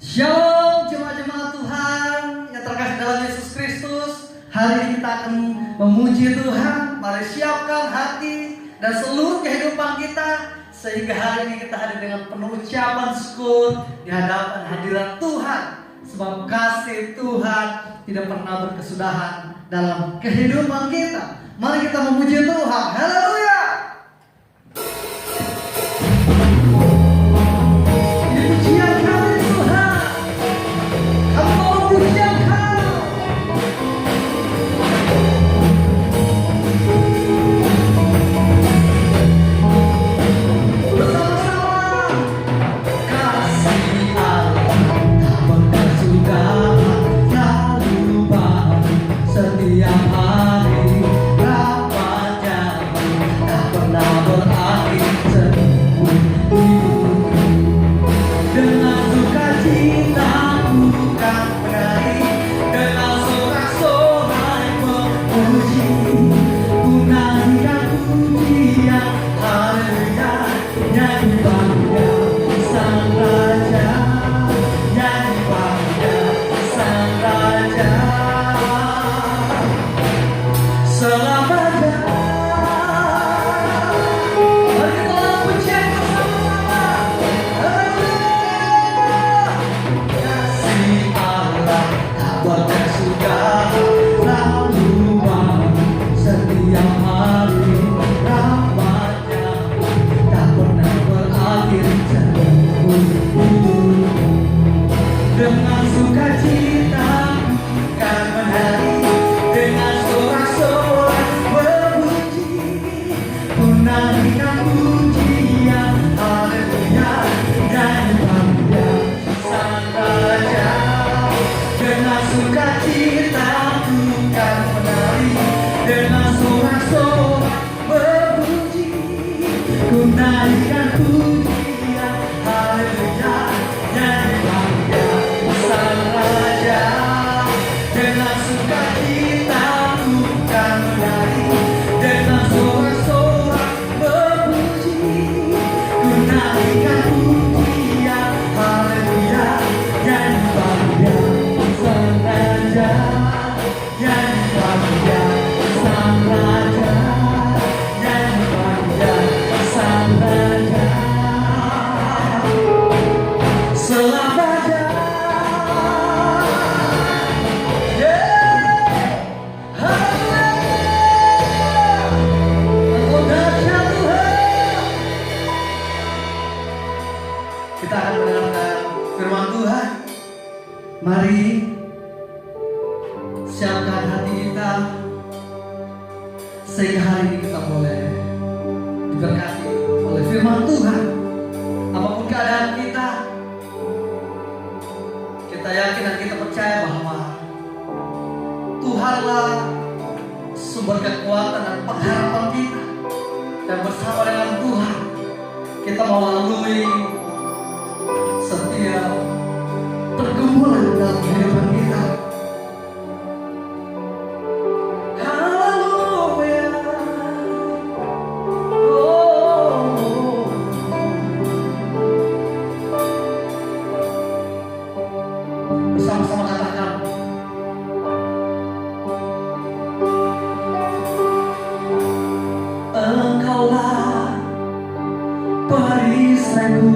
Shalom jemaat-jemaat Tuhan yang terkasih dalam Yesus Kristus. Hari ini kita akan memuji Tuhan. Mari siapkan hati dan seluruh kehidupan kita, sehingga hari ini kita hadir dengan penuh ucapan syukur di hadapan hadirat Tuhan. Sebab kasih Tuhan tidak pernah berkesudahan dalam kehidupan kita. Mari kita memuji Tuhan. Haleluya. Ini pujian kami Tuhan. Kami mau pujian Kau. Bersama-sama. Kasih Allah tak berkesudahan, selalu baru setiap hari. Rahmat-Nya tak pernah berakhir seumur hidup. Dengan sukacita ku kan berdiri, dengan sorak-sorai memuji, ku nyanyikan pujian haleluya. Nyanyi bangga Sang Raja, nyanyi bangga Sang Raja. Selamanya. Mari kita pujian bersama-sama. Kasih Allah tak berkesudahan, selalu baru setiap hari. Rahmat-Nya tak pernah berakhir seumur hidup. Dengan sukacita kan menari, dengan sorak-sorai memuji, ku nyanyikan pujian haleluya. Nyanyi bangga Sang Raja. Dengan sukacita ku kan menari, dengan sorak-sorai memuji, ku nyanyikan pujian haleluya. Nyanyi bangga Sang Raja. Dengan sukacita ku kan menari, dengan sorak-sorai memuji, ku nyanyikan pujian haleluya. Nyanyi bangga Sang Raja, nyanyi bangga Sang Raja, nyanyi bangga Sang Raja. Selamanya. Kita akan mendengarkan firman Tuhan. Mari siapkan hati kita, sehingga hari ini kita boleh diberkati oleh firman Tuhan. Apapun keadaan kita, kita yakin dan kita percaya bahwa Tuhanlah sumber kekuatan dan pengharapan kita. Dan bersama dengan Tuhan, kita mau lalui setiap pergumulan dalam kehidupan kita. Haleluya. Oh. Bersama-sama katakan. Engkaulah perisaiku,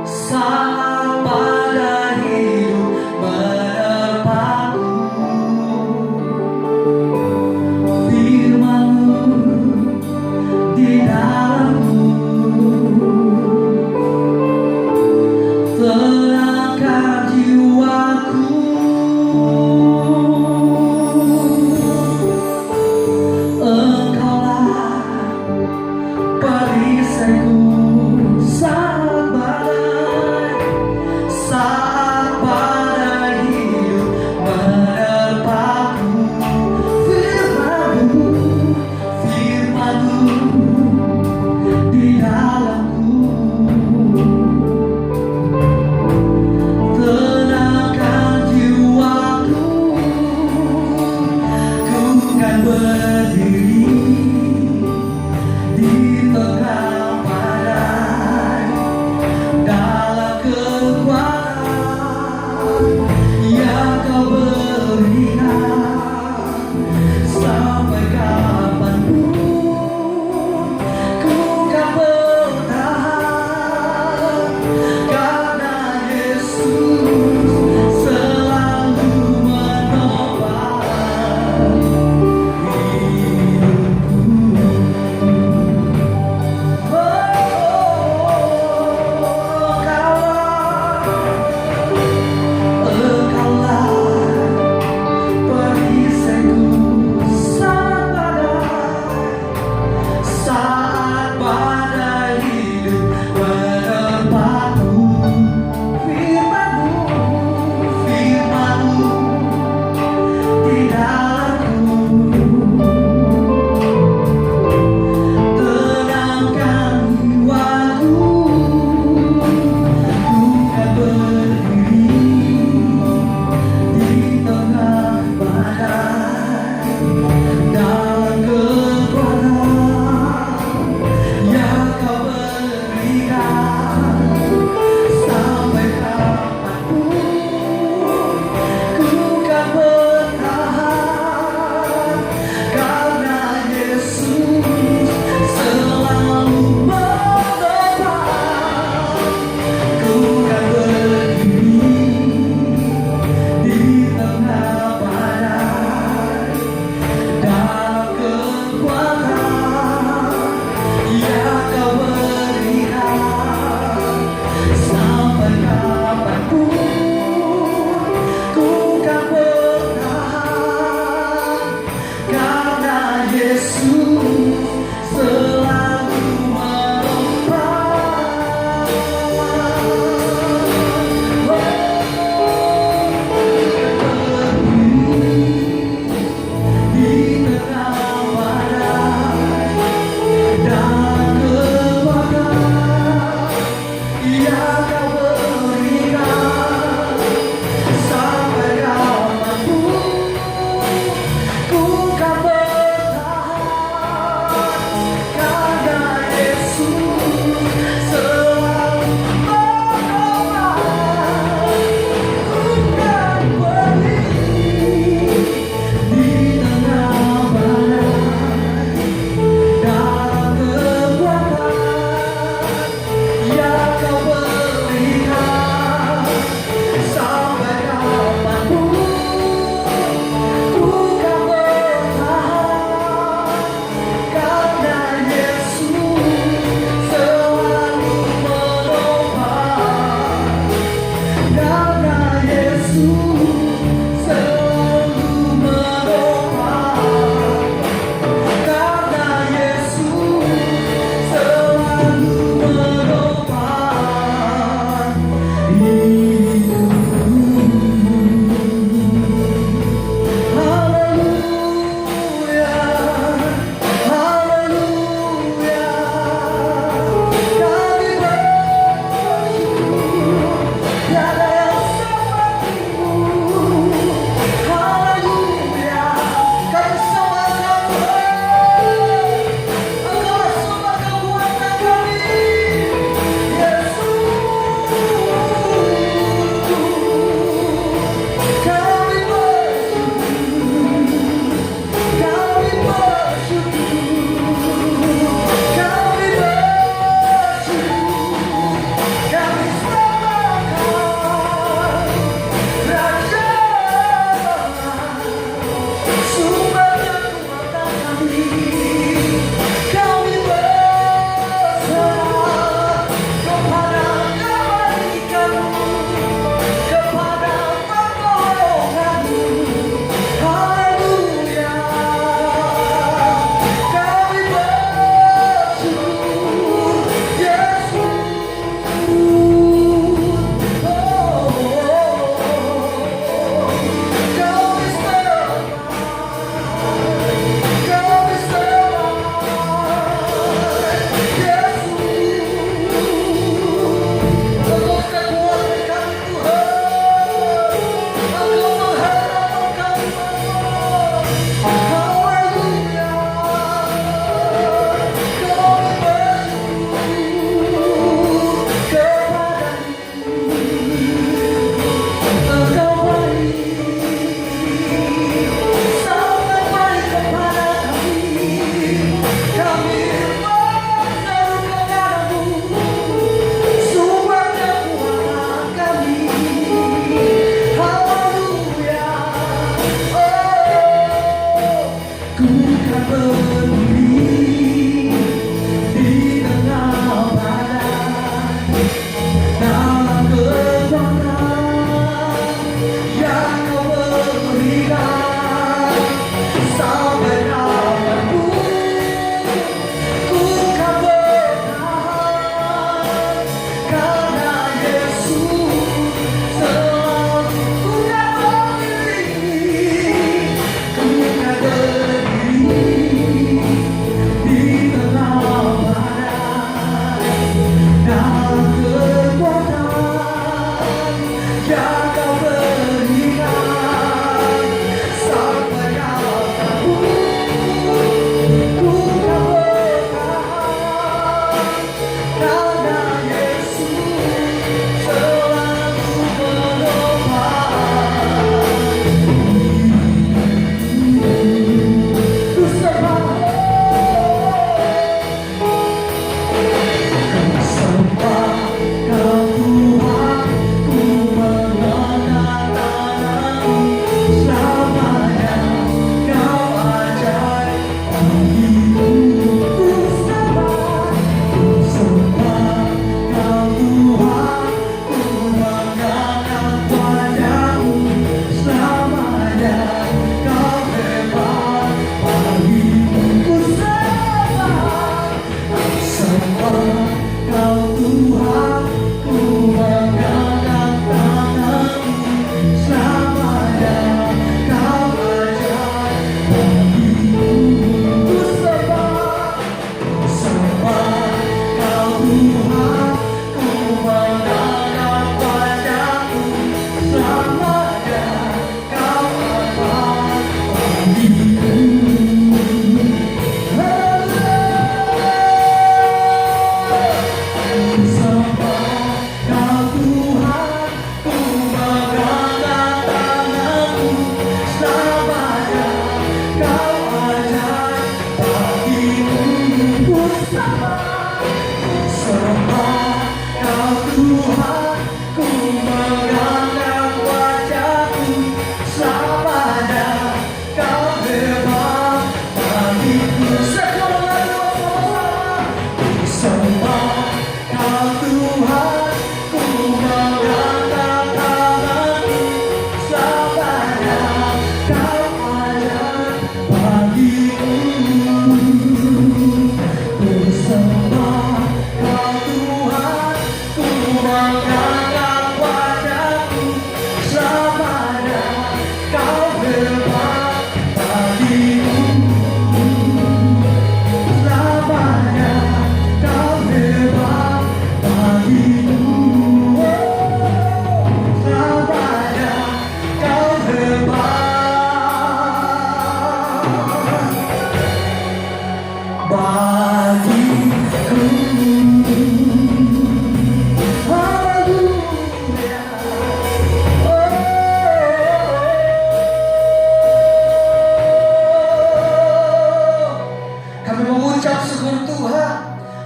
sangat pada hidup menerpaku. Firman-Mu di dalamku terangkan jiwaku. Engkaulah perisaiku,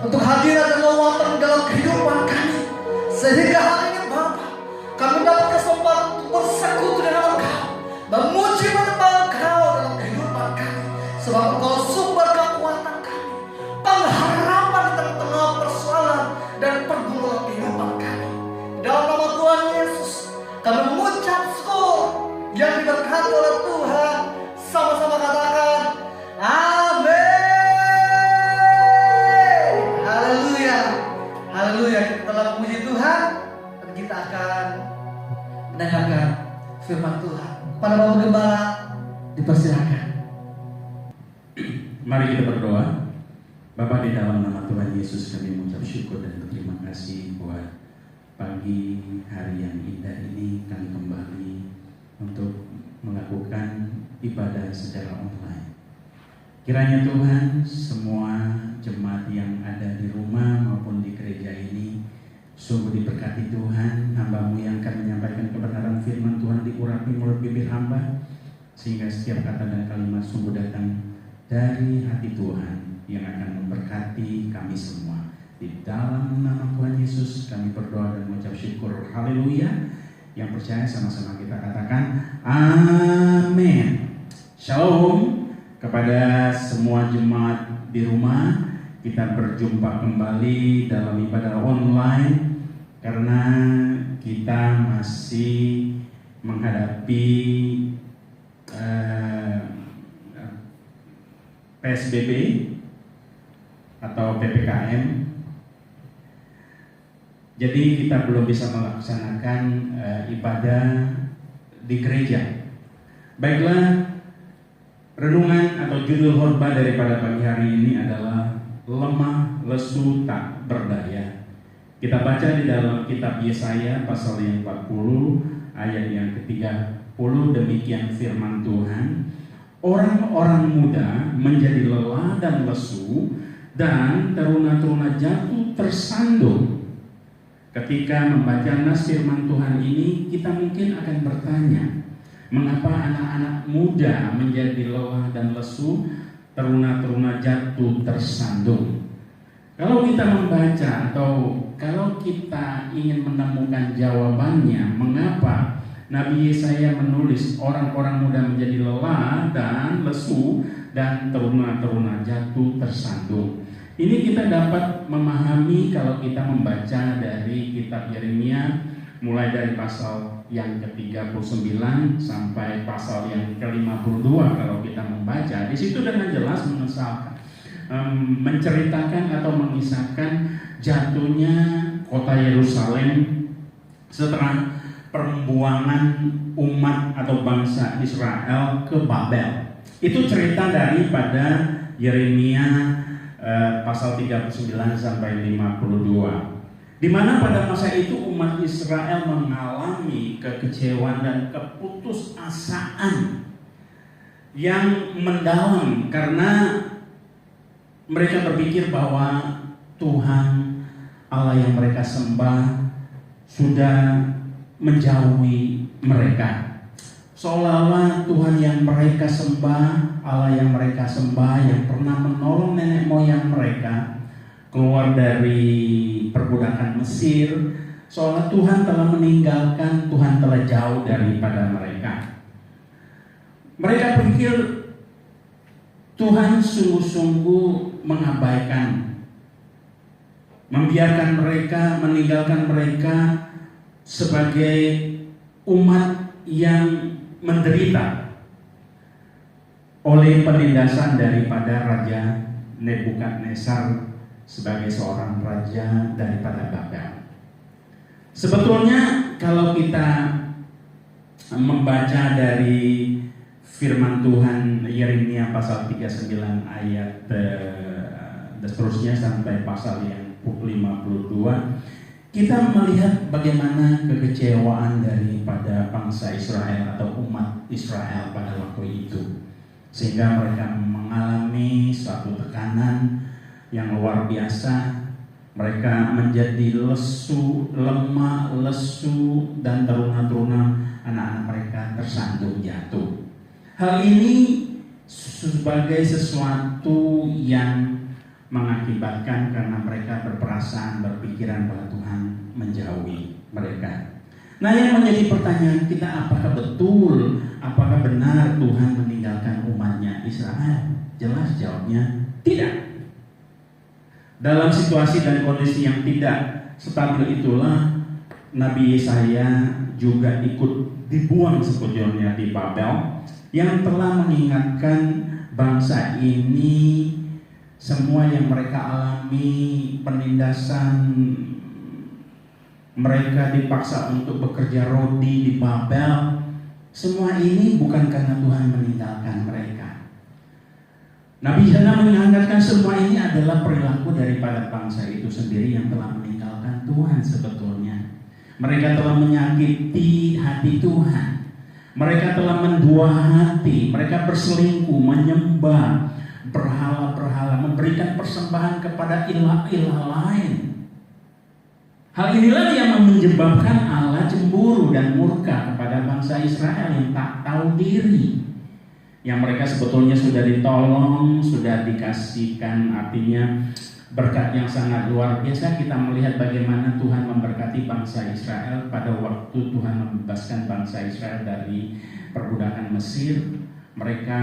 untuk hadirat dan lawatan dalam kehidupan kami. Sehingga hari ini Bapa, kami dapat kesempatan untuk bersekutu dengan Engkau, memuji menyembah Engkau dalam kehidupan kami. Sebab Engkau sumber kekuatan kami, pengharapan di tengah-tengah persoalan dan pergumulan kehidupan kami. Dalam nama Tuhan Yesus, kami mengucap syukur yang diberkati oleh Tuhan. Sama-sama katakan, amin. Haleluya. Haleluya. Kita telah memuji Tuhan dan kita akan mendengarkan firman Tuhan. Pada Bapak Gembala dipersilakan. Mari kita berdoa. Bapa, di dalam nama Tuhan Yesus kami mengucap syukur dan berterima kasih buat pagi hari yang indah ini. Kami kembali untuk melakukan ibadah secara online. Kiranya Tuhan, semua jemaat yang ada di rumah maupun di gereja ini sungguh diberkati Tuhan. Hamba-Mu yang akan menyampaikan kebenaran firman Tuhan diurapi mulut bibir hamba, sehingga setiap kata dan kalimat sungguh datang dari hati Tuhan yang akan memberkati kami semua. Di dalam nama Tuhan Yesus kami berdoa dan mengucap syukur. Haleluya. Yang percaya sama-sama kita katakan amin. Shalom kepada semua jemaat di rumah. Kita berjumpa kembali dalam ibadah online karena kita masih menghadapi PSBB atau PPKM. Jadi kita belum bisa melaksanakan ibadah di gereja. Baiklah, renungan atau judul khotbah daripada pagi hari ini adalah lemah, lesu, tak berdaya. Kita baca di dalam kitab Yesaya pasal yang 40 ayat yang ke-30. Demikian firman Tuhan. Orang-orang muda menjadi lelah dan lesu, dan teruna-teruna jatuh tersandung. Ketika membaca nas firman Tuhan ini, kita mungkin akan bertanya, mengapa anak-anak muda menjadi lelah dan lesu, teruna-teruna jatuh tersandung? Kalau kita membaca atau kalau kita ingin menemukan jawabannya, mengapa Nabi Yesaya menulis orang-orang muda menjadi lelah dan lesu dan teruna-teruna jatuh tersandung? Ini kita dapat memahami kalau kita membaca dari kitab Yeremia mulai dari pasal yang ke-39 sampai pasal yang ke-52. Kalau kita membaca di situ dengan jelas menceritakan atau mengisahkan jatuhnya kota Yerusalem setelah pembuangan umat atau bangsa Israel ke Babel. Itu cerita daripada Yeremia pasal 39 sampai 52. Di mana pada masa itu umat Israel mengalami kekecewaan dan keputusasaan yang mendalam karena mereka berpikir bahwa Tuhan Allah yang mereka sembah sudah menjauhi mereka. Seolah-olah Tuhan yang mereka sembah, Allah yang mereka sembah, yang pernah menolong nenek moyang mereka, keluar dari perbudakan Mesir, seolah Tuhan telah meninggalkan, Tuhan telah jauh daripada mereka. Mereka pikir Tuhan sungguh-sungguh mengabaikan, membiarkan mereka, meninggalkan mereka sebagai umat yang menderita oleh penindasan daripada Raja Nebukadnezar sebagai seorang raja daripada Babel. Sebetulnya kalau kita membaca dari firman Tuhan Yeremia pasal 39 ayat dan seterusnya sampai pasal yang 52, kita melihat bagaimana kekecewaan daripada bangsa Israel atau umat Israel pada waktu itu, sehingga mereka mengalami suatu tekanan yang luar biasa. Mereka menjadi lesu, lemah, lesu, dan teruna-teruna anak-anak mereka tersandung jatuh. Hal ini sebagai sesuatu yang mengakibatkan karena mereka berperasaan, berpikiran bahwa Tuhan menjauhi mereka. Nah, yang menjadi pertanyaan kita, apakah betul, apakah benar Tuhan meninggalkan umatnya Israel? Jelas jawabnya tidak. Dalam situasi dan kondisi yang tidak stabil itulah Nabi Yesaya juga ikut dibuang sebetulnya di Babel, yang telah mengingatkan bangsa ini semua yang mereka alami, penindasan, mereka dipaksa untuk bekerja rodi di Babel. Semua ini bukan karena Tuhan meninggalkan mereka. Nabi Yesaya mengingatkan semua ini adalah perilaku daripada bangsa itu sendiri yang telah meninggalkan Tuhan sebetulnya. Mereka telah menyakiti hati Tuhan. Mereka telah mendua hati. Mereka berselingkuh, menyembah berhala-berhala, memberikan persembahan kepada ilah-ilah lain. Hal inilah yang menyebabkan Allah cemburu dan murka kepada bangsa Israel yang tak tahu diri, yang mereka sebetulnya sudah ditolong, sudah dikasihkan, artinya berkat yang sangat luar biasa. Kita melihat bagaimana Tuhan memberkati bangsa Israel pada waktu Tuhan membebaskan bangsa Israel dari perbudakan Mesir. Mereka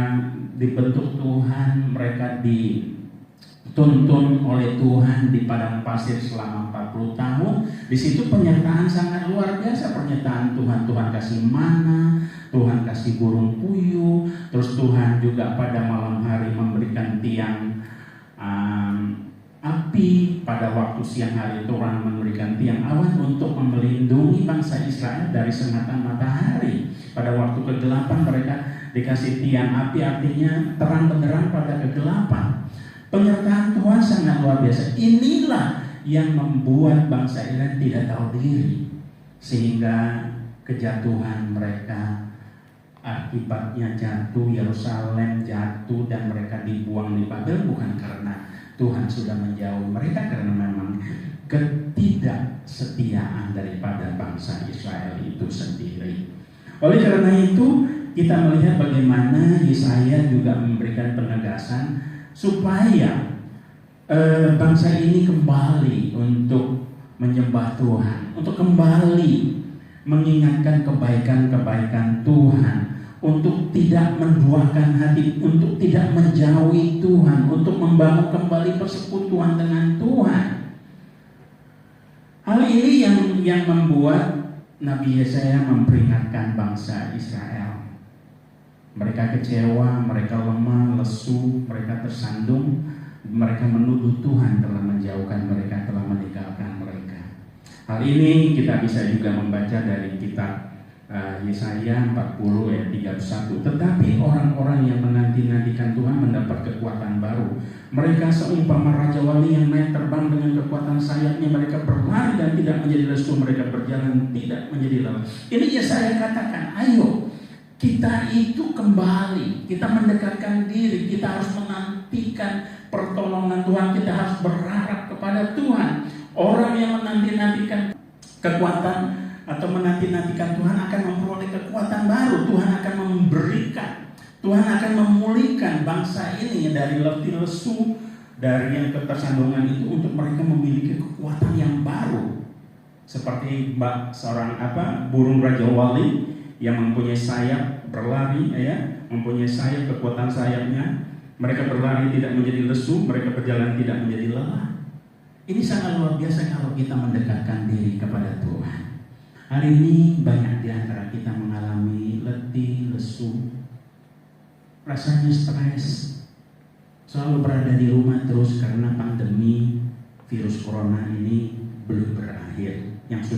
dibentuk Tuhan, mereka dituntun oleh Tuhan di padang pasir selama 40 tahun. Di situ penyertaan sangat luar biasa, pernyataan Tuhan. Tuhan kasih mana, Tuhan kasih burung puyuh, terus Tuhan juga pada malam hari memberikan tiang api, pada waktu siang hari Tuhan memberikan tiang awan untuk melindungi bangsa Israel dari sengatan matahari. Pada waktu kegelapan mereka dikasih tiang api, artinya terang benderang pada kegelapan. Penyertaan Tuhan sangat luar biasa. Inilah yang membuat bangsa Israel tidak tahu diri, sehingga kejatuhan mereka akibatnya jatuh, Yerusalem jatuh, dan mereka dibuang di Babel bukan karena Tuhan sudah menjauh mereka, karena memang ketidaksetiaan daripada bangsa Israel itu sendiri. Oleh karena itu kita melihat bagaimana Yesaya juga memberikan penegasan supaya bangsa ini kembali untuk menyembah Tuhan, untuk kembali mengingatkan kebaikan-kebaikan Tuhan, untuk tidak menduakan hati, untuk tidak menjauhi Tuhan, untuk membangun kembali persekutuan dengan Tuhan. Hal ini yang membuat Nabi Yesaya memperingatkan bangsa Israel. Mereka kecewa, mereka lemah, lesu, mereka tersandung, mereka menuduh Tuhan telah menjauhkan mereka, telah meninggalkan mereka. Hal ini kita bisa juga membaca dari kitab Yesaya 40 ayat 31. Tetapi orang-orang yang menanti-nantikan Tuhan mendapat kekuatan baru. Mereka seumpama raja wali yang naik terbang dengan kekuatan sayapnya. Mereka berlari dan tidak menjadi lesu. Mereka berjalan tidak menjadi lelah. Ini Yesaya katakan, ayo kita itu kembali, kita mendekatkan diri, kita harus menantikan pertolongan Tuhan, kita harus berharap kepada Tuhan. Orang yang menanti-nantikan kekuatan atau menanti-nantikan Tuhan akan memperoleh kekuatan baru. Tuhan akan memberikan, Tuhan akan memulihkan bangsa ini dari letih lesu, dari yang ketersandungan itu untuk mereka memiliki kekuatan yang baru. Seperti seorang burung Raja Wali yang mempunyai sayap berlari, mempunyai sayap, kekuatan sayapnya. Mereka berlari tidak menjadi lesu, mereka berjalan tidak menjadi lelah. Ini sangat luar biasa kalau kita mendekatkan diri kepada Tuhan. Hari ini banyak di antara kita mengalami letih, lesu, rasanya stres, selalu berada di rumah terus karena pandemi virus corona ini belum berakhir. Yang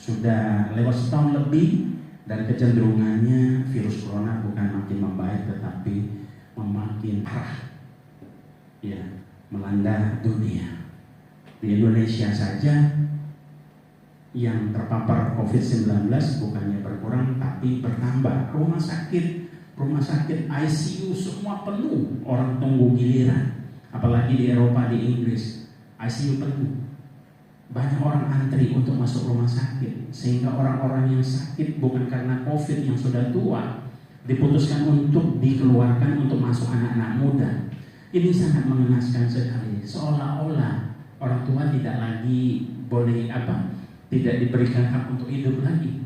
sudah lewat setahun lebih, dan kecenderungannya virus corona bukan makin membaik tetapi memakin parah, melanda dunia. Di Indonesia saja yang terpapar COVID-19 bukannya berkurang tapi bertambah. Rumah sakit ICU semua penuh, orang tunggu giliran. Apalagi di Eropa, di Inggris, ICU penuh. Banyak orang antri untuk masuk rumah sakit, sehingga orang-orang yang sakit bukan karena COVID yang sudah tua diputuskan untuk dikeluarkan untuk masuk anak-anak muda. Ini sangat mengenaskan sekali. Seolah-olah orang tua tidak lagi boleh tidak diberikan hak untuk hidup lagi.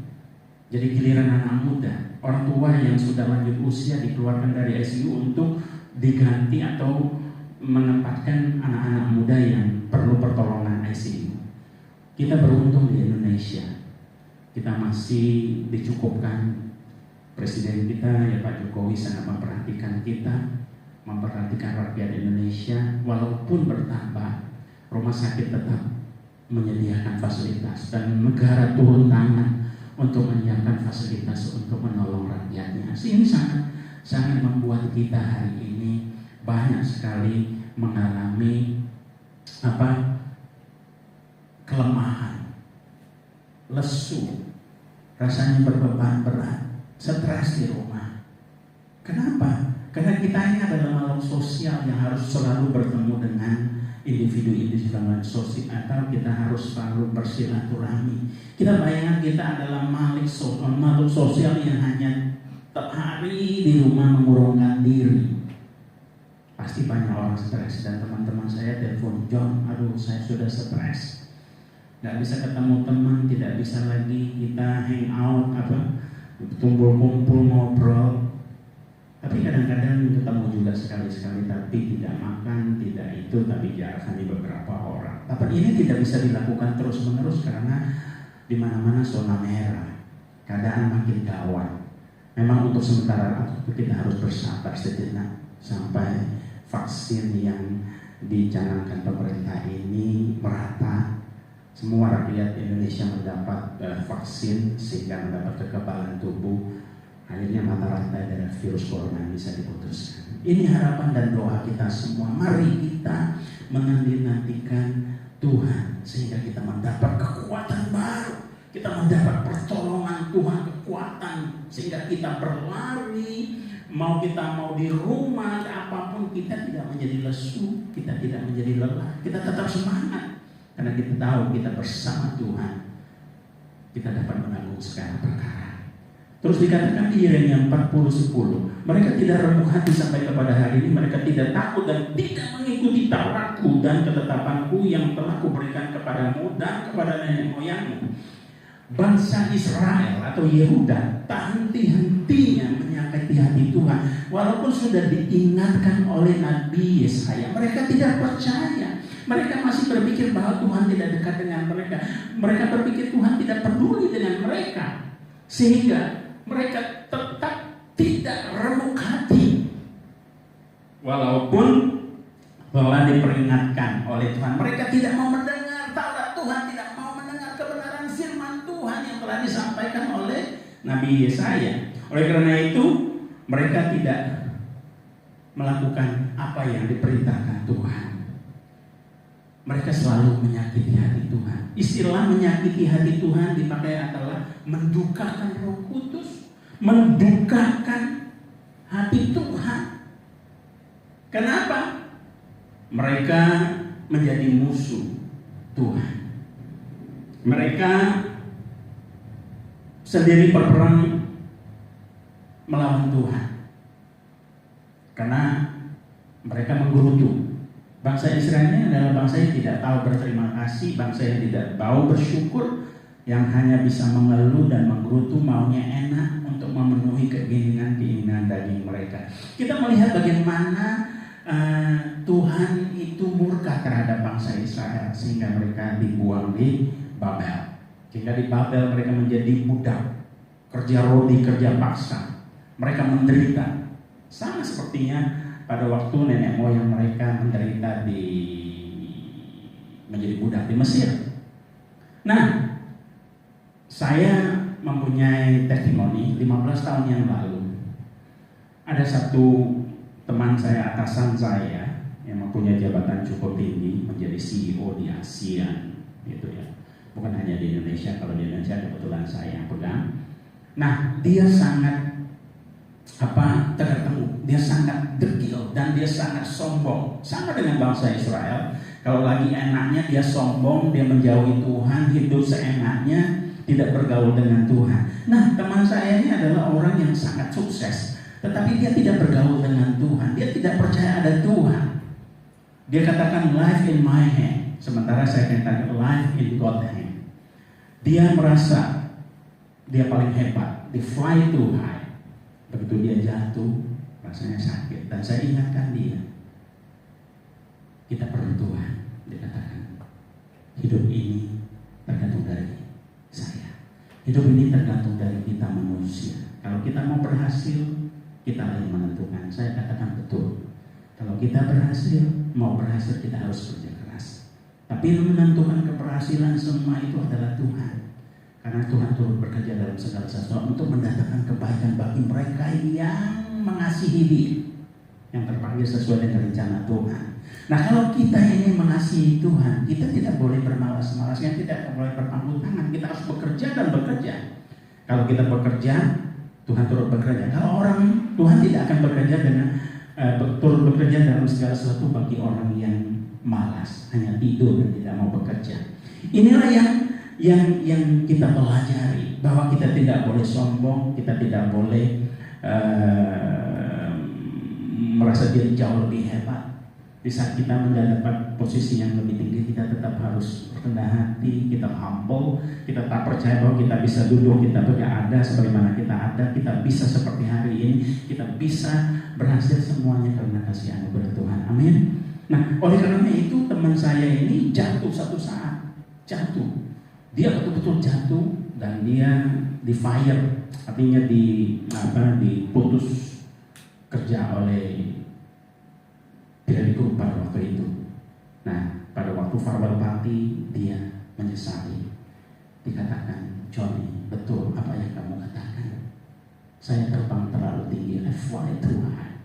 Jadi giliran anak muda, orang tua yang sudah lanjut usia dikeluarkan dari ICU untuk diganti atau menempatkan anak-anak muda yang perlu pertolongan ICU. Kita beruntung di Indonesia, kita masih dicukupkan. Presiden kita Pak Jokowi sangat memperhatikan kita, memperhatikan rakyat Indonesia. Walaupun bertambah, rumah sakit tetap menyediakan fasilitas dan negara turun tangan untuk menyiapkan fasilitas untuk menolong rakyatnya. Ini sangat membuat kita hari ini banyak sekali mengalami kelemahan, lesu, rasanya berbeban berat, stres di rumah. Kenapa? Karena kita ini adalah makhluk sosial yang harus selalu bertemu dengan individu-individu sosial, atau kita harus selalu bersilaturahmi. Kita bayangkan kita adalah makhluk sosial yang hanya tiap hari di rumah mengurungkan diri. Pasti banyak orang stres, dan teman-teman saya telepon, John, aduh saya sudah stres, nggak bisa ketemu teman, tidak bisa lagi kita hang out, kumpul ngobrol. Tapi kadang-kadang ketemu juga sekali-sekali, tapi tidak makan, tidak itu, tapi jarak hanya beberapa orang. Tapi ini tidak bisa dilakukan terus-menerus karena di mana-mana zona merah, keadaan makin gawat. Memang untuk sementara waktu kita harus bersabar sejenak sampai vaksin yang dicanangkan pemerintah ini merata, semua rakyat Indonesia mendapat vaksin sehingga mendapat kekebalan tubuh. Akhirnya mata rantai dari virus corona bisa diputuskan. Ini harapan dan doa kita semua. Mari kita menanti-nantikan Tuhan sehingga kita mendapat kekuatan baru. Kita mendapat pertolongan Tuhan, kekuatan sehingga kita berlari. Mau di rumah, apapun kita tidak menjadi lesu, kita tidak menjadi lelah, kita tetap semangat karena kita tahu kita bersama Tuhan. Kita dapat menanggung segala perkara. Terus dikatakan di Yeremia 40:10, mereka tidak remuk hati sampai kepada hari ini, mereka tidak takut dan tidak mengikuti Tauratku dan ketetapanku yang telah kuberikan kepadamu dan kepada nenek moyangmu. Bangsa Israel atau Yehuda tak henti-hentinya menyakiti hati Tuhan, walaupun sudah diingatkan oleh Nabi Yesaya. Mereka tidak percaya. Mereka masih berpikir bahwa Tuhan tidak dekat dengan mereka. Mereka berpikir Tuhan tidak peduli dengan mereka, sehingga mereka tetap tidak remuk hati. Walaupun telah diperingatkan oleh Tuhan, mereka tidak mau mendengar Taurat Tuhan, tidak mau mendengar kebenaran firman Tuhan yang telah disampaikan oleh Nabi Yesaya. Oleh karena itu, mereka tidak melakukan apa yang diperintahkan Tuhan. Mereka selalu menyakiti hati Tuhan. Istilah menyakiti hati Tuhan dipakai adalah mendukakan Roh Kudus, mendukakan hati Tuhan. Kenapa? Mereka menjadi musuh Tuhan. Mereka sendiri berperang melawan Tuhan karena mereka menggerutu. Bangsa Israel ini adalah bangsa yang tidak tahu berterima kasih, bangsa yang tidak tahu bersyukur, yang hanya bisa mengeluh dan menggerutu, maunya enak untuk memenuhi keinginan daging mereka. Kita melihat bagaimana Tuhan itu murka terhadap bangsa Israel sehingga mereka dibuang di Babel. Sehingga di Babel mereka menjadi budak, kerja rodi, kerja paksa. Mereka menderita. Sama sepertinya pada waktu nenek moyang mereka menderita menjadi budak di Mesir. Nah, saya mempunyai testimoni 15 tahun yang lalu. Ada satu teman saya, atasan saya, yang mempunyai jabatan cukup tinggi, menjadi CEO di ASEAN, gitu ya. Bukan hanya di Indonesia, kalau di Indonesia kebetulan saya yang pegang. Nah, dia sangat terketemu, dia sangat degil dan dia sangat sombong, sama dengan bangsa Israel. Kalau lagi enaknya dia sombong, dia menjauhi Tuhan, hidup seenaknya, tidak bergaul dengan Tuhan. Nah, teman saya ini adalah orang yang sangat sukses, tetapi dia tidak bergaul dengan Tuhan, dia tidak percaya ada Tuhan. Dia katakan life in my hand, sementara saya katakan life in God's hand. Dia merasa dia paling hebat, dia fly too high. Begitu dia jatuh, rasanya sakit. Dan saya ingatkan dia, kita perlu Tuhan. Dia katakan, hidup ini tergantung dari saya. Hidup ini tergantung dari kita manusia. Kalau kita mau berhasil, kita yang menentukan. Saya katakan betul. Kalau kita mau berhasil kita harus kerja keras. Tapi yang menentukan keberhasilan semua itu adalah Tuhan. Karena Tuhan turut bekerja dalam segala sesuatu untuk mendatangkan kebaikan bagi mereka yang mengasihi Dia, yang terpanggil sesuai dengan rencana Tuhan. Nah, kalau kita ini mengasihi Tuhan, kita tidak boleh bermalas-malas, yang tidak boleh berpangku tangan. Kita harus bekerja dan bekerja. Kalau kita bekerja, Tuhan turut bekerja. Kalau orang Tuhan tidak akan bekerja dengan turut bekerja dalam segala sesuatu bagi orang yang malas, hanya tidur dan tidak mau bekerja. Inilah yang kita pelajari, bahwa kita tidak boleh sombong, kita tidak boleh merasa diri jauh lebih hebat. Di saat kita mendapat posisi yang lebih tinggi, kita tetap harus rendah hati, kita humble, kita tak percaya bahwa kita bisa duduk, kita ada sebagaimana kita ada, kita bisa seperti hari ini, kita bisa berhasil semuanya karena kasih anugerah Tuhan. Amin. Nah, oleh karena itu teman saya ini jatuh satu saat, jatuh. Dia betul-betul jatuh dan dia di fire, artinya diputus kerja oleh direktur pada waktu itu. Nah, pada waktu farewell party dia menyesali. Dikatakan, Johnny, betul apa yang kamu katakan. Saya terbang terlalu tinggi, I fly too high.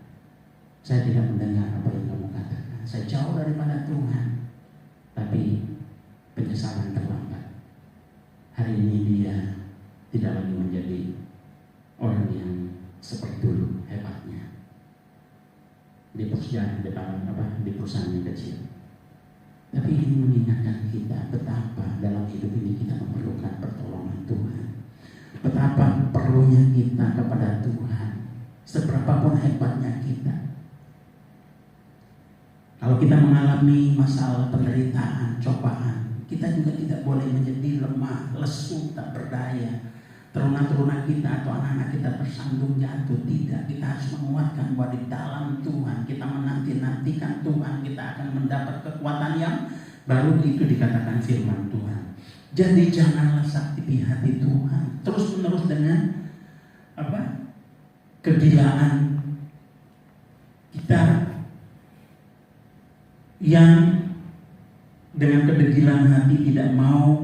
Saya tidak mendengar apa yang kamu katakan. Saya jauh daripada Tuhan. Tapi penyesalan terlambat. Hari ini dia tidak lagi menjadi orang yang seperti dulu hebatnya di perusahaan yang kecil. Tapi ini mengingatkan kita betapa dalam hidup ini kita memerlukan pertolongan Tuhan. Betapa perlunya kita kepada Tuhan. Seberapapun hebatnya kita. Kalau kita mengalami masalah penderitaan, cobaan, kita juga tidak boleh menjadi lemah, lesu, tak berdaya. Teruna-teruna kita atau anak-anak kita tersandung jatuh. Tidak, kita harus menguatkan bahwa di dalam Tuhan kita menanti-nantikan Tuhan, kita akan mendapat kekuatan yang baru. Itu dikatakan firman Tuhan. Jadi janganlah sakit di hati Tuhan. Terus menerus dengan kegilaan kita yang dengan kedegilan hati tidak mau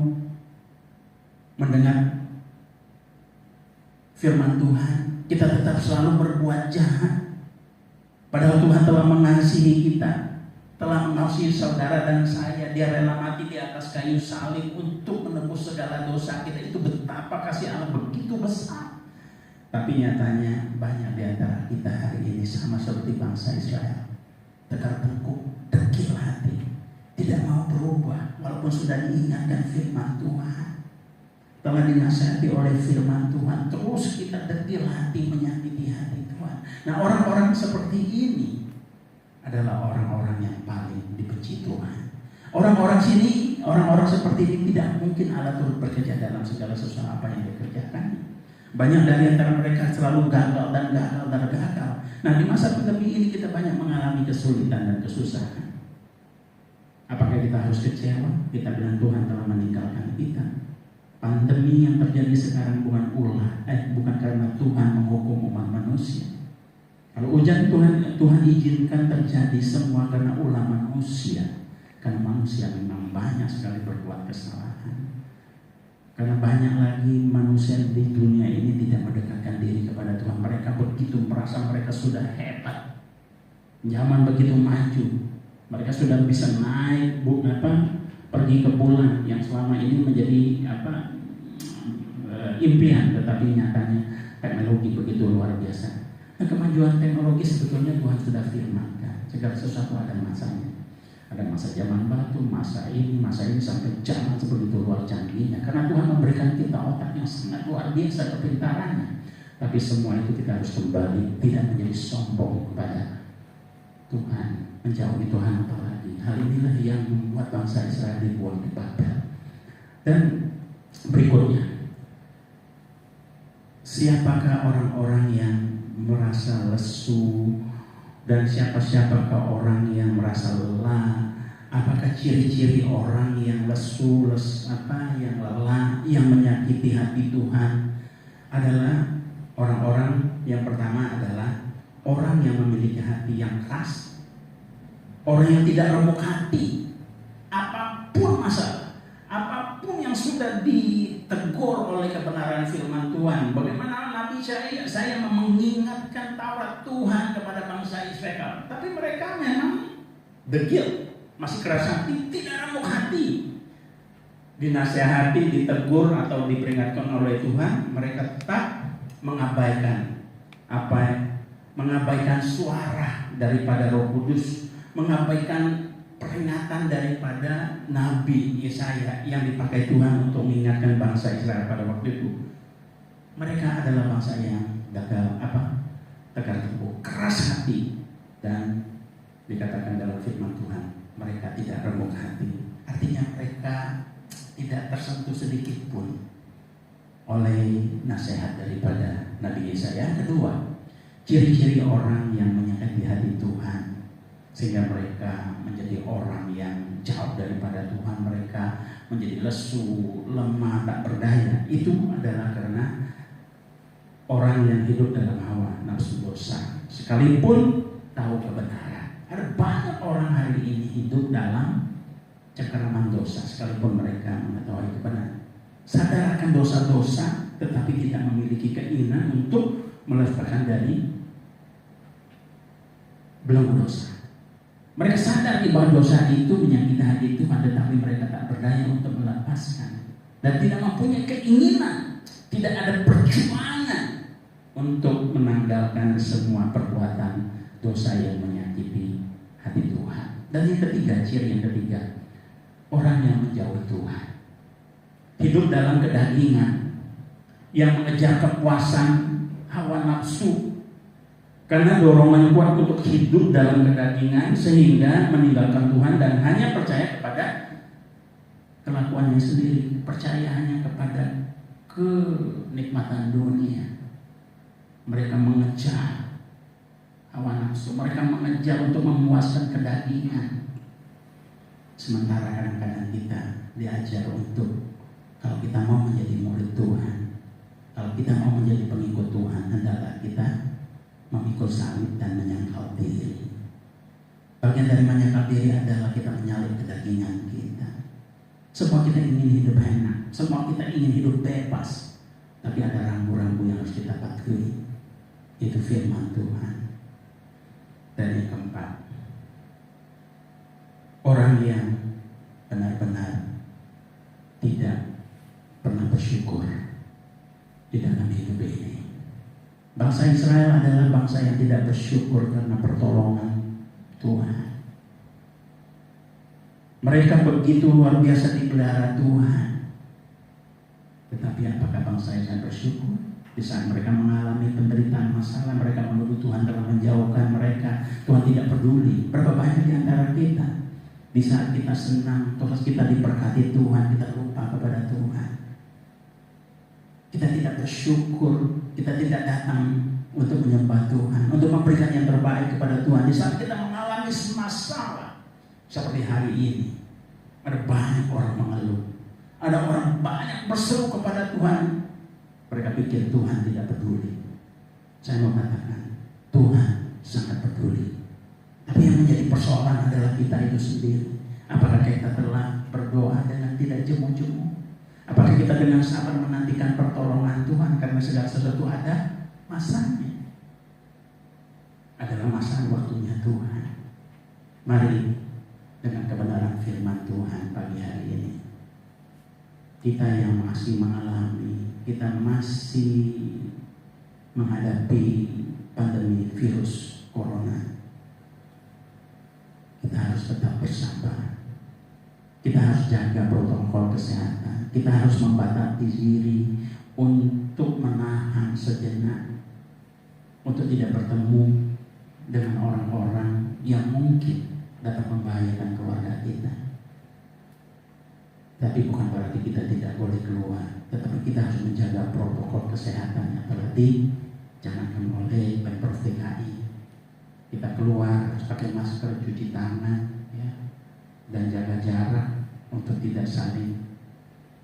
mendengar firman Tuhan, kita tetap selalu berbuat jahat. Padahal Tuhan telah mengasihi kita, telah mengasihi saudara dan saya. Dia rela mati di atas kayu salib untuk menebus segala dosa kita. Itu betapa kasih Allah begitu besar. Tapi nyatanya banyak di antara kita hari ini sama seperti bangsa Israel, tegar tengkuk, dekil hati, tidak mau berubah walaupun sudah diingatkan firman Tuhan. Telah dinasihati oleh firman Tuhan, terus kita dekil hati, menyakiti hati Tuhan. Nah, orang-orang seperti ini adalah orang-orang yang paling dibenci Tuhan. Orang-orang sini, orang-orang seperti ini tidak mungkin Allah turut bekerja dalam segala sesuatu apa yang dikerjakan. Banyak dari antara mereka selalu gagal dan gagal dan gagal. Nah, di masa pandemi ini kita banyak mengalami kesulitan dan kesusahan. Apakah kita harus kecewa? Kita bilang Tuhan telah meninggalkan kita. Pandemi yang terjadi sekarang bukan karena Tuhan menghukum umat manusia. Kalau ujian Tuhan izinkan terjadi semua karena ulah manusia. Karena manusia memang banyak sekali berbuat kesalahan. Karena banyak lagi manusia di dunia ini tidak mendekatkan diri kepada Tuhan. Mereka begitu merasa mereka sudah hebat. Zaman begitu maju. Mereka sudah bisa naik pergi ke bulan yang selama ini menjadi impian, tetapi nyatanya teknologi begitu luar biasa. Nah, kemajuan teknologi sebetulnya Tuhan sudah firmankan, segala sesuatu ada masanya. Ada masa zaman batu, masa ini sampai zaman sebegitu luar canggihnya. Karena Tuhan memberikan kita otak yang sangat luar biasa kepintarannya. Tapi semua itu kita harus kembali, tidak menjadi sombong kepada Tuhan, menjauhi Tuhan apalagi. Hal inilah yang membuat bangsa Israel dibuang di Babel. Dan berikutnya, siapakah orang-orang yang merasa lesu dan siapakah orang yang merasa lelah? Apakah ciri-ciri orang yang lesu, yang lelah, yang menyakiti hati Tuhan adalah orang-orang yang pertama adalah orang yang memiliki hati yang keras, orang yang tidak remuk hati. Apapun masalah, apapun yang sudah ditegur oleh kebenaran firman Tuhan. Bagaimana Nabi saya mengingatkan Taurat Tuhan kepada bangsa Israel, tapi mereka memang degil, masih keras hati, tidak remuk hati. Dinasehati, ditegur atau diperingatkan oleh Tuhan, mereka tetap mengabaikan mengabaikan suara daripada Roh Kudus, mengabaikan peringatan daripada Nabi Yesaya yang dipakai Tuhan untuk mengingatkan bangsa Israel pada waktu itu. Mereka adalah bangsa yang gagal tegar tengkuk, keras hati, dan dikatakan dalam firman Tuhan mereka tidak remuk hati. Artinya mereka tidak tersentuh sedikit pun oleh nasihat daripada Nabi Yesaya. Kedua, ciri-ciri orang yang menyakiti hati Tuhan sehingga mereka menjadi orang yang jauh daripada Tuhan, mereka menjadi lesu, lemah, tak berdaya. Itu adalah karena orang yang hidup dalam hawa nafsu dosa, sekalipun tahu kebenaran. Ada banyak orang hari ini hidup dalam cengkeraman dosa, sekalipun mereka mengetahui kebenaran. Sadar akan dosa-dosa, tetapi tidak memiliki keinginan untuk melepaskan dari belenggu dosa. Mereka sadar bahwa dosa itu menyakiti hati Tuhan, tetapi mereka tak berdaya untuk melepaskan dan tidak mempunyai keinginan, tidak ada perjuangan untuk menanggalkan semua perbuatan dosa yang menyakiti hati Tuhan. Dan yang ketiga, ciri yang ketiga, orang yang menjauhi Tuhan, hidup dalam kedagingan, yang mengejar kepuasan hawa nafsu karena dorongan kuat untuk hidup dalam kedagingan sehingga meninggalkan Tuhan dan hanya percaya kepada kelakuannya sendiri, percaya hanya kepada kenikmatan dunia. Mereka mengejar hawa nafsu, mereka mengejar untuk memuaskan kedagingan. Sementara kadang-kadang kita diajar untuk, kalau kita mau menjadi murid Tuhan, kalau kita mau menjadi pengikut Tuhan, hendaklah kita memikul salib dan menyangkal diri. Bagian dari menyangkal diri adalah kita menyalip kedagingan kita. Semua kita ingin hidup enak, semua kita ingin hidup bebas, tapi ada rambu-rambu yang harus kita patuhi. Itu firman Tuhan. Dan yang keempat, orang yang benar-benar tidak pernah bersyukur di dalam hidup ini. Bangsa Israel adalah bangsa yang tidak bersyukur karena pertolongan Tuhan. Mereka begitu luar biasa dipelihara Tuhan. Tetapi apakah bangsa Israel bersyukur? Di saat mereka mengalami penderitaan masalah, mereka menuduh Tuhan telah menjauhkan mereka. Tuhan tidak peduli. Berapa banyak di antara kita, di saat kita senang, terus kita diberkati Tuhan, kita lupa kepada Tuhan. Kita tidak bersyukur, kita tidak datang untuk menyembah Tuhan, untuk memberikan yang terbaik kepada Tuhan. Di saat kita mengalami masalah seperti hari ini, ada banyak orang mengeluh, ada orang banyak berseru kepada Tuhan. Mereka pikir Tuhan tidak peduli. Saya mau katakan, Tuhan sangat peduli. Tapi yang menjadi persoalan adalah kita itu sendiri. Apakah kita telah berdoa dengan tidak jemu-jemu? Apakah kita dengan sabar menantikan pertolongan Tuhan? Karena segala sesuatu ada masanya. Adalah masa waktunya Tuhan. Mari dengan kebenaran firman Tuhan pagi hari ini, kita yang masih mengalami, kita masih menghadapi pandemi virus corona, kita harus tetap bersabar. Kita harus jaga protokol kesehatan. Kita harus membatasi diri untuk menahan sejenak, untuk tidak bertemu dengan orang-orang yang mungkin dapat membahayakan keluarga kita. Tapi bukan berarti kita tidak boleh keluar, tetapi kita harus menjaga protokol kesehatan yang telah dicanangkan oleh Pemprov DKI. Kita keluar harus pakai masker, cuci tangan, ya, dan jaga jarak untuk tidak saling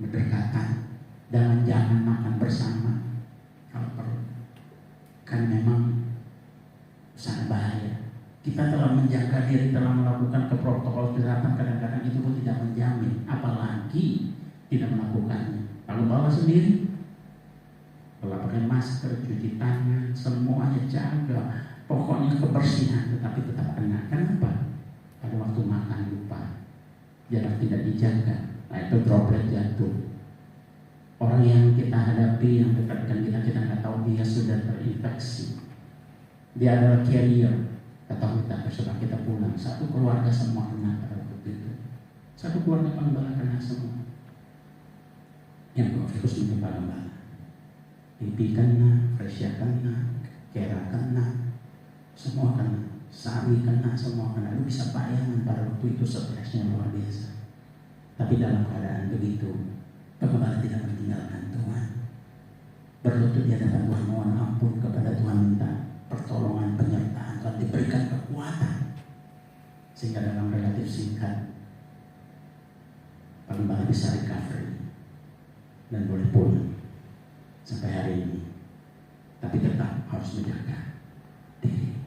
berdekatan. Dan jangan makan bersama kalau perlu, kan memang sangat bahaya. Kita telah menjaga diri, telah melakukan ke protokol kesehatan, kadang-kadang itu pun tidak menjamin, apalagi tidak melakukannya. Kalau bawa sendiri, kalau pakai masker, cuci tangan, semuanya jaga, pokoknya kebersihan, tetapi tetap kena. Kenapa? Pada waktu makan lupa, jarak tidak dijaga, nah itu droplet jatuh. Orang yang kita hadapi, yang dekat dengan kita nggak tahu dia sudah terinfeksi, dia adalah carrier. Atau kita setelah kita pulang, satu keluarga semua kena pada waktu itu. Satu keluarga Pangbala kena semua. Yang virus itu Pangbala, pipi kena, Fresia kena, Kera kena, semua kena, Sari kena, semua kena. Lu bisa bayangkan pada waktu itu stresnya luar biasa. Tapi dalam keadaan begitu, Pangbala tidak meninggalkan Tuhan. Berlutut di hadapan Tuhan, mohon ampun kepada Tuhan, minta pertolongan, penyertaan Tuhan, diberikan kekuatan sehingga dalam relatif singkat Pangbala bisa recovery dan boleh pulang sampai hari ini. Tapi tetap harus menjaga diri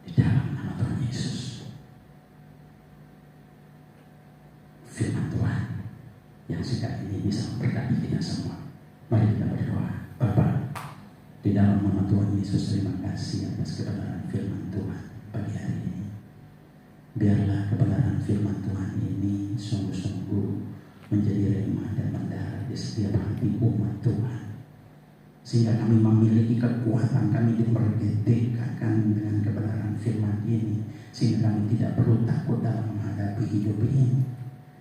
di dalam nama Tuhan Yesus. Firman Tuhan yang singkat ini bisa memberkati kita semua. Mari kita berdoa. Bapa, di dalam nama Tuhan Yesus, terima kasih atas kebenaran firman Tuhan pagi hari ini. Biarlah kebenaran firman Tuhan ini sungguh-sungguh menjadi remah dan mendarat di setiap hati umat Tuhan, sehingga kami memiliki kekuatan, kami dimerdekakan dengan kebenaran firman ini, sehingga kami tidak perlu takut dalam menghadapi hidup ini.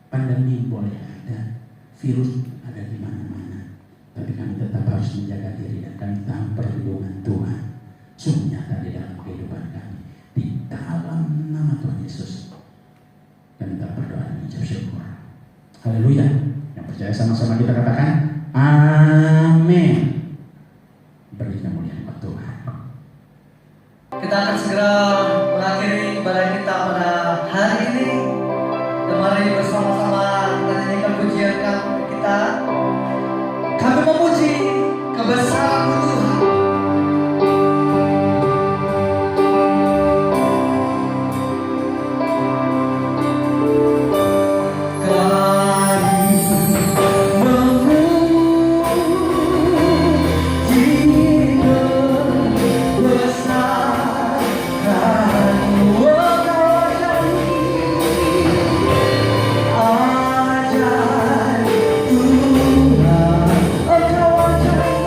Pandemi boleh ada, virus ada di mana-mana, tapi kami tetap harus menjaga diri dan kami tahu perlindungan Tuhan sungguh nyata di dalam kehidupan kami. Di dalam nama Tuhan Yesus kami tak berdoa dan mengucap syukur. Haleluya. Yang percaya sama-sama kita katakan amin. Beri kemuliaan buat Tuhan. Kita akan segera mengakhiri ibadah kita pada hari ini. Dan mari bersama-sama kita nyanyikan pujian kita. Kami memuji kebesaran Tuhan. Tuhan, engkau ajaib.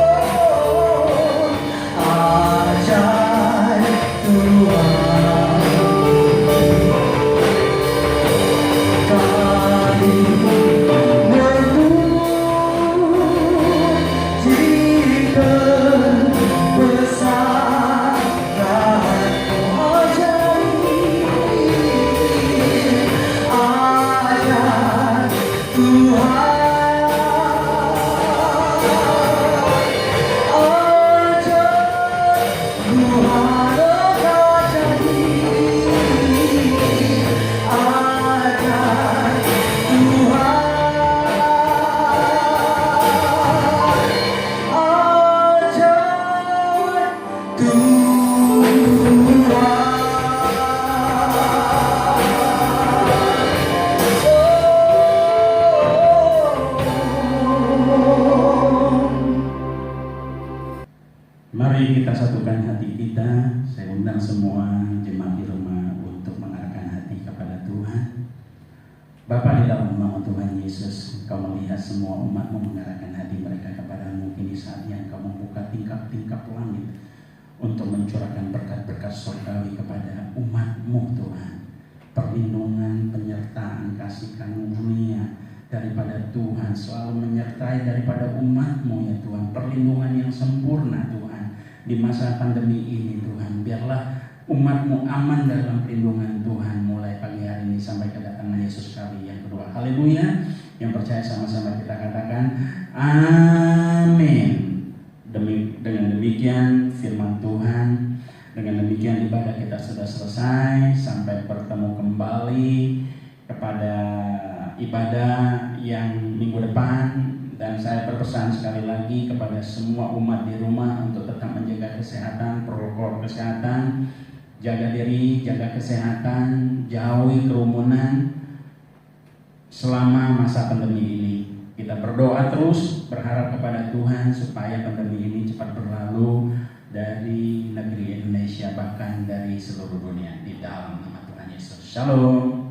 Mari kita satukan hati kita. Saya undang semua jemaat di rumah untuk mengarahkan hati kepada Tuhan. Bapa di dalam nama Tuhan Yesus, Engkau melihat semua umat-Mu mengarahkan hati mereka kepada-Mu. Kini saatnya Engkau membuka tingkap-tingkap langit untuk mencurahkan berkat-berkat surgawi kepada umat-Mu Tuhan. Perlindungan, penyertaan, kasih karunia daripada Tuhan selalu menyertai daripada umat-Mu ya Tuhan. Perlindungan yang sempurna Tuhan di masa pandemi ini Tuhan. Biarlah umat-Mu aman dalam perlindungan Tuhan mulai pagi hari ini sampai kedatangan Yesus kali yang kedua. Haleluya. Yang percaya sama-sama kita katakan amin. Dengan demikian firman Tuhan, dengan demikian ibadah kita sudah selesai. Sampai bertemu kembali kepada ibadah yang minggu depan. Dan saya berpesan sekali lagi kepada semua umat di rumah untuk tetap menjaga kesehatan, protokol kesehatan, jaga diri, jaga kesehatan, jauhi kerumunan selama masa pandemi ini. Kita berdoa terus, berharap kepada Tuhan supaya pandemi ini cepat berlalu dari negeri Indonesia, bahkan dari seluruh dunia, di dalam nama Tuhan Yesus. Shalom.